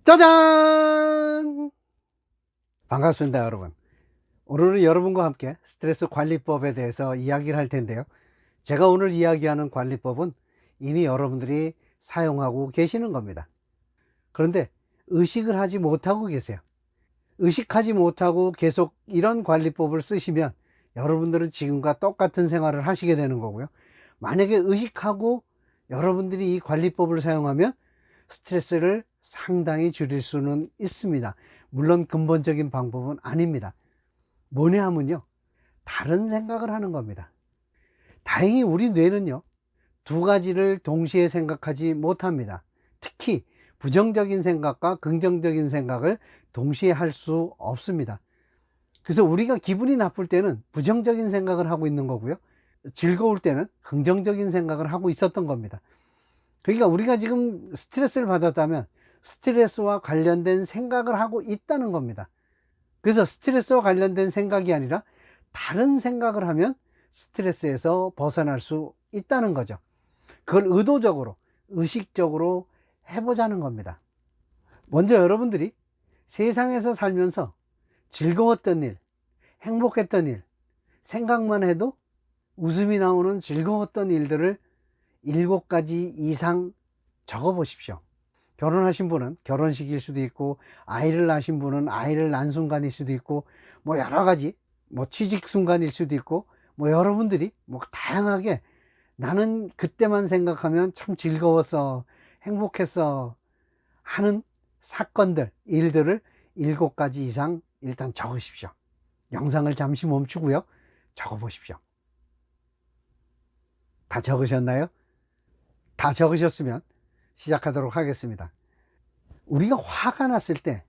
짜잔! 반갑습니다, 여러분. 오늘은 여러분과 함께 스트레스 관리법에 대해서 이야기를 할 텐데요. 제가 오늘 이야기하는 관리법은 이미 여러분들이 사용하고 계시는 겁니다. 그런데 의식을 하지 못하고 계세요. 의식하지 못하고 계속 이런 관리법을 쓰시면 여러분들은 지금과 똑같은 생활을 하시게 되는 거고요. 만약에 의식하고 여러분들이 이 관리법을 사용하면 스트레스를 상당히 줄일 수는 있습니다. 물론 근본적인 방법은 아닙니다. 뭐냐 하면요, 다른 생각을 하는 겁니다. 다행히 우리 뇌는요, 두 가지를 동시에 생각하지 못합니다. 특히 부정적인 생각과 긍정적인 생각을 동시에 할 수 없습니다. 그래서 우리가 기분이 나쁠 때는 부정적인 생각을 하고 있는 거고요, 즐거울 때는 긍정적인 생각을 하고 있었던 겁니다. 그러니까 우리가 지금 스트레스를 받았다면 스트레스와 관련된 생각을 하고 있다는 겁니다. 그래서 스트레스와 관련된 생각이 아니라 다른 생각을 하면 스트레스에서 벗어날 수 있다는 거죠. 그걸 의도적으로, 의식적으로 해보자는 겁니다. 먼저 여러분들이 세상에서 살면서 즐거웠던 일, 행복했던 일, 생각만 해도 웃음이 나오는 즐거웠던 일들을 7가지 이상 적어 보십시오. 결혼하신 분은 결혼식일 수도 있고, 아이를 낳으신 분은 아이를 낳은 순간일 수도 있고, 뭐 여러 가지, 뭐 취직 순간일 수도 있고, 뭐 여러분들이 뭐 다양하게 나는 그때만 생각하면 참 즐거웠어, 행복했어 하는 사건들, 일들을 7가지 이상 일단 적으십시오. 영상을 잠시 멈추고요, 적어 보십시오. 다 적으셨나요? 다 적으셨으면 시작하도록 하겠습니다. 우리가 화가 났을 때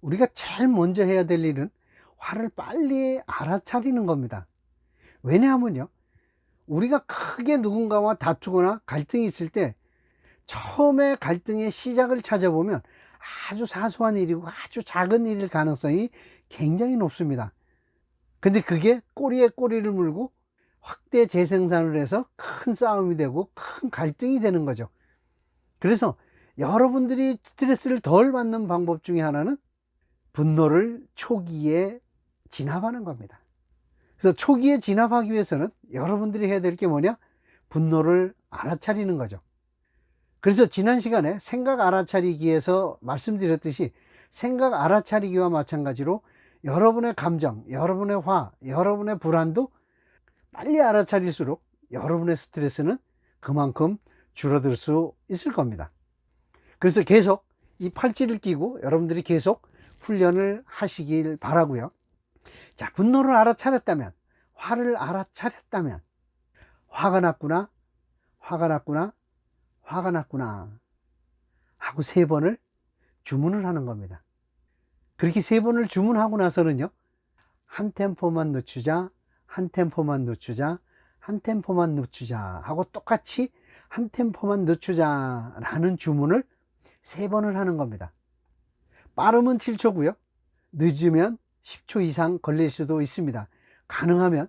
우리가 제일 먼저 해야 될 일은 화를 빨리 알아차리는 겁니다. 왜냐하면요, 우리가 크게 누군가와 다투거나 갈등이 있을 때 처음에 갈등의 시작을 찾아보면 아주 사소한 일이고 아주 작은 일일 가능성이 굉장히 높습니다. 근데 그게 꼬리에 꼬리를 물고 확대 재생산을 해서 큰 싸움이 되고 큰 갈등이 되는 거죠. 그래서 여러분들이 스트레스를 덜 받는 방법 중에 하나는 분노를 초기에 진압하는 겁니다. 그래서 초기에 진압하기 위해서는 여러분들이 해야 될 게 뭐냐? 분노를 알아차리는 거죠. 그래서 지난 시간에 생각 알아차리기에서 말씀드렸듯이 생각 알아차리기와 마찬가지로 여러분의 감정, 여러분의 화, 여러분의 불안도 빨리 알아차릴수록 여러분의 스트레스는 그만큼 줄어들 수 있을 겁니다. 그래서 계속 이 팔찌를 끼고 여러분들이 계속 훈련을 하시길 바라고요. 자, 분노를 알아차렸다면, 화를 알아차렸다면, 화가 났구나, 화가 났구나, 화가 났구나 하고 3번을 주문을 하는 겁니다. 그렇게 3번을 주문하고 나서는요, 한 템포만 늦추자, 한 템포만 늦추자, 한 템포만 늦추자 하고 똑같이 한 템포만 늦추자 라는 주문을 3번을 하는 겁니다. 빠르면 7초고요 늦으면 10초 이상 걸릴 수도 있습니다. 가능하면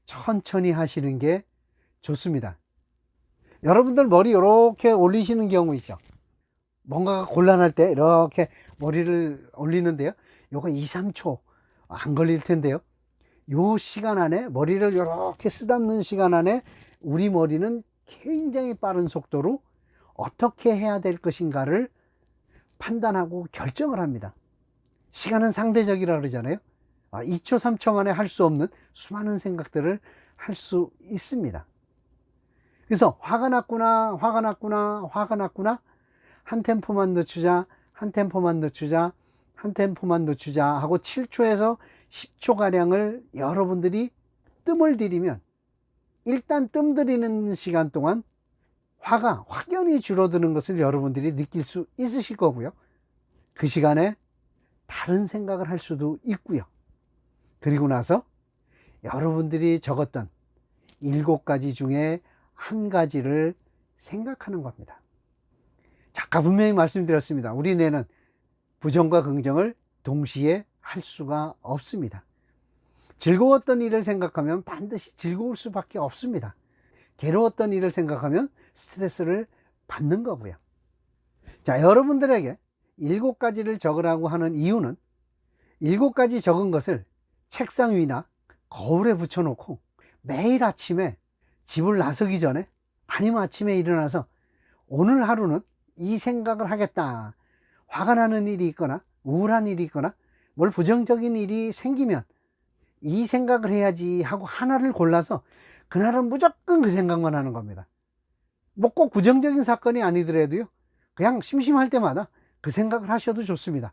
천천히 하시는 게 좋습니다. 여러분들 머리 이렇게 올리시는 경우 있죠. 뭔가가 곤란할 때 이렇게 머리를 올리는데요, 요거 2, 3초 안 걸릴 텐데요, 요 시간 안에 머리를 이렇게 쓰다듬는 시간 안에 우리 머리는 굉장히 빠른 속도로 어떻게 해야 될 것인가를 판단하고 결정을 합니다. 시간은 상대적이라 그러잖아요. 2초, 3초 만에 할 수 없는 수많은 생각들을 할 수 있습니다. 그래서 화가 났구나, 화가 났구나, 화가 났구나, 한 템포만 늦추자, 한 템포만 늦추자, 한 템포만 늦추자 하고 7초에서 10초가량을 여러분들이 뜸을 들이면, 일단 뜸 들이는 시간 동안 화가 확연히 줄어드는 것을 여러분들이 느낄 수 있으실 거고요. 그 시간에 다른 생각을 할 수도 있고요. 그리고 나서 여러분들이 적었던 7가지 중에 한 가지를 생각하는 겁니다. 자, 아까 분명히 말씀드렸습니다. 우리 뇌는 부정과 긍정을 동시에 할 수가 없습니다. 즐거웠던 일을 생각하면 반드시 즐거울 수밖에 없습니다. 괴로웠던 일을 생각하면 스트레스를 받는 거고요. 자, 여러분들에게 7가지를 적으라고 하는 이유는 7가지 적은 것을 책상 위나 거울에 붙여놓고 매일 아침에 집을 나서기 전에, 아니면 아침에 일어나서 오늘 하루는 이 생각을 하겠다. 화가 나는 일이 있거나 우울한 일이 있거나 뭘 부정적인 일이 생기면 이 생각을 해야지 하고 하나를 골라서 그날은 무조건 그 생각만 하는 겁니다. 뭐 꼭 부정적인 사건이 아니더라도요, 그냥 심심할 때마다 그 생각을 하셔도 좋습니다.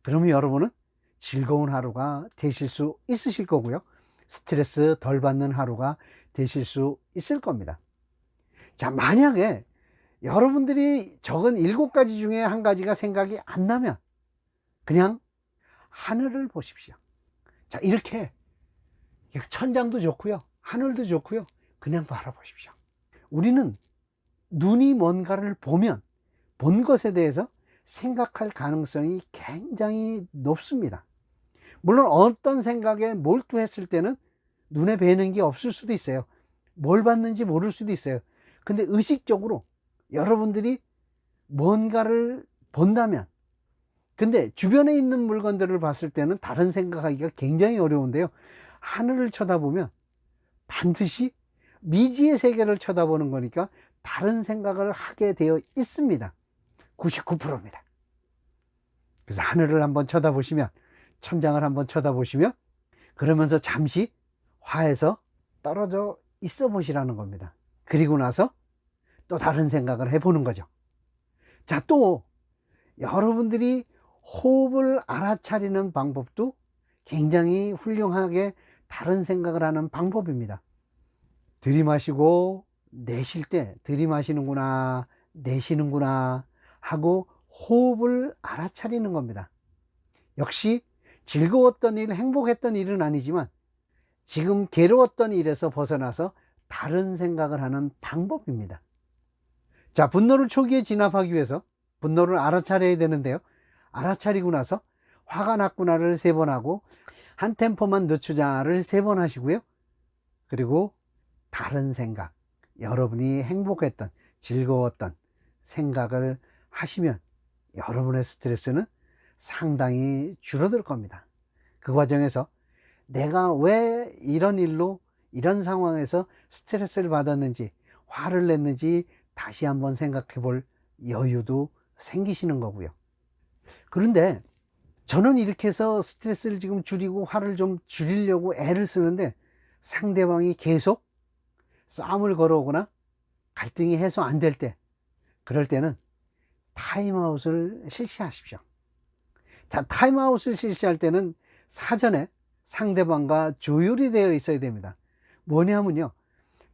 그러면 여러분은 즐거운 하루가 되실 수 있으실 거고요, 스트레스 덜 받는 하루가 되실 수 있을 겁니다. 자, 만약에 여러분들이 적은 7가지 중에 한 가지가 생각이 안 나면 그냥 하늘을 보십시오. 자, 이렇게 천장도 좋고요, 하늘도 좋고요, 그냥 바라보십시오. 우리는 눈이 뭔가를 보면 본 것에 대해서 생각할 가능성이 굉장히 높습니다. 물론 어떤 생각에 몰두했을 때는 눈에 뵈는 게 없을 수도 있어요. 뭘 봤는지 모를 수도 있어요. 근데 의식적으로 여러분들이 뭔가를 본다면, 근데 주변에 있는 물건들을 봤을 때는 다른 생각하기가 굉장히 어려운데요, 하늘을 쳐다보면 반드시 미지의 세계를 쳐다보는 거니까 다른 생각을 하게 되어 있습니다. 99%입니다. 그래서 하늘을 한번 쳐다보시면, 천장을 한번 쳐다보시면, 그러면서 잠시 화에서 떨어져 있어 보시라는 겁니다. 그리고 나서 또 다른 생각을 해보는 거죠. 자, 또 여러분들이 호흡을 알아차리는 방법도 굉장히 훌륭하게 다른 생각을 하는 방법입니다. 들이마시고 내쉴 때 들이마시는구나, 내쉬는구나 하고 호흡을 알아차리는 겁니다. 역시 즐거웠던 일, 행복했던 일은 아니지만 지금 괴로웠던 일에서 벗어나서 다른 생각을 하는 방법입니다. 자, 분노를 초기에 진압하기 위해서 분노를 알아차려야 되는데요, 알아차리고 나서 화가 났구나를 3번 하고 한 템포만 늦추자를 3번 하시고요, 그리고 다른 생각, 여러분이 행복했던, 즐거웠던 생각을 하시면 여러분의 스트레스는 상당히 줄어들 겁니다. 그 과정에서 내가 왜 이런 일로, 이런 상황에서 스트레스를 받았는지, 화를 냈는지 다시 한번 생각해 볼 여유도 생기시는 거고요. 그런데 저는 이렇게 해서 스트레스를 지금 줄이고 화를 좀 줄이려고 애를 쓰는데 상대방이 계속 싸움을 걸어오거나 갈등이 해소 안 될 때, 그럴 때는 타임아웃을 실시하십시오. 자, 타임아웃을 실시할 때는 사전에 상대방과 조율이 되어 있어야 됩니다. 뭐냐면요,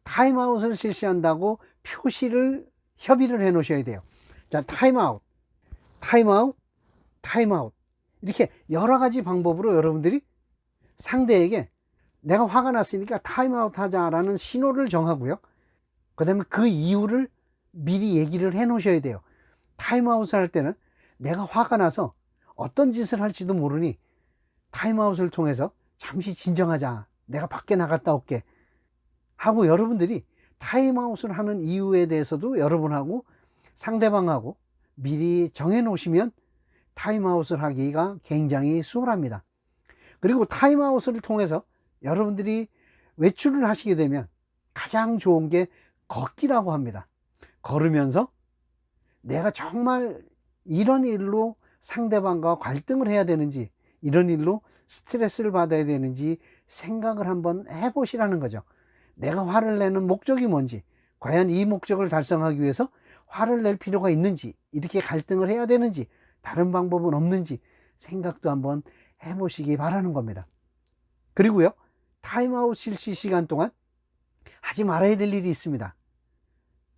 타임아웃을 실시한다고 표시를, 협의를 해 놓으셔야 돼요. 자, 타임아웃, 타임아웃, 타임아웃, 이렇게 여러 가지 방법으로 여러분들이 상대에게 내가 화가 났으니까 타임아웃 하자라는 신호를 정하고요, 그 다음에 그 이유를 미리 얘기를 해 놓으셔야 돼요. 타임아웃을 할 때는 내가 화가 나서 어떤 짓을 할지도 모르니 타임아웃을 통해서 잠시 진정하자, 내가 밖에 나갔다 올게 하고, 여러분들이 타임아웃을 하는 이유에 대해서도 여러분하고 상대방하고 미리 정해 놓으시면 타임아웃을 하기가 굉장히 수월합니다. 그리고 타임아웃을 통해서 여러분들이 외출을 하시게 되면 가장 좋은 게 걷기라고 합니다. 걸으면서 내가 정말 이런 일로 상대방과 갈등을 해야 되는지, 이런 일로 스트레스를 받아야 되는지 생각을 한번 해보시라는 거죠. 내가 화를 내는 목적이 뭔지, 과연 이 목적을 달성하기 위해서 화를 낼 필요가 있는지, 이렇게 갈등을 해야 되는지, 다른 방법은 없는지 생각도 한번 해보시기 바라는 겁니다. 그리고요, 타임아웃 실시 시간 동안 하지 말아야 될 일이 있습니다.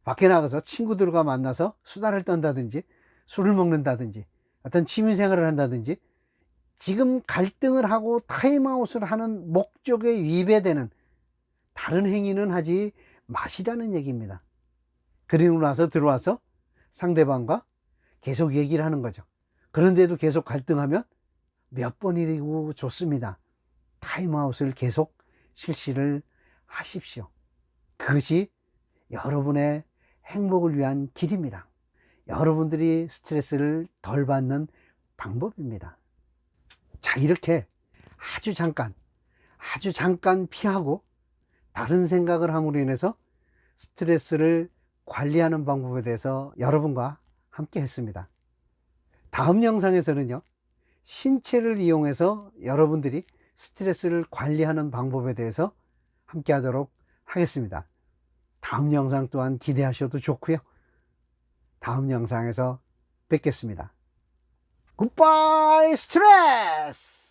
밖에 나가서 친구들과 만나서 수다를 떤다든지, 술을 먹는다든지, 어떤 취미생활을 한다든지, 지금 갈등을 하고 타임아웃을 하는 목적에 위배되는 다른 행위는 하지 마시라는 얘기입니다. 그리고 나서 들어와서 상대방과 계속 얘기를 하는 거죠. 그런데도 계속 갈등하면 몇 번이고 좋습니다. 타임아웃을 계속 실시를 하십시오. 그것이 여러분의 행복을 위한 길입니다. 여러분들이 스트레스를 덜 받는 방법입니다. 자, 이렇게 아주 잠깐 피하고 다른 생각을 함으로 인해서 스트레스를 관리하는 방법에 대해서 여러분과 함께 했습니다. 다음 영상에서는요, 신체를 이용해서 여러분들이 스트레스를 관리하는 방법에 대해서 함께 하도록 하겠습니다. 다음 영상 또한 기대하셔도 좋고요. 다음 영상에서 뵙겠습니다. 굿바이 스트레스!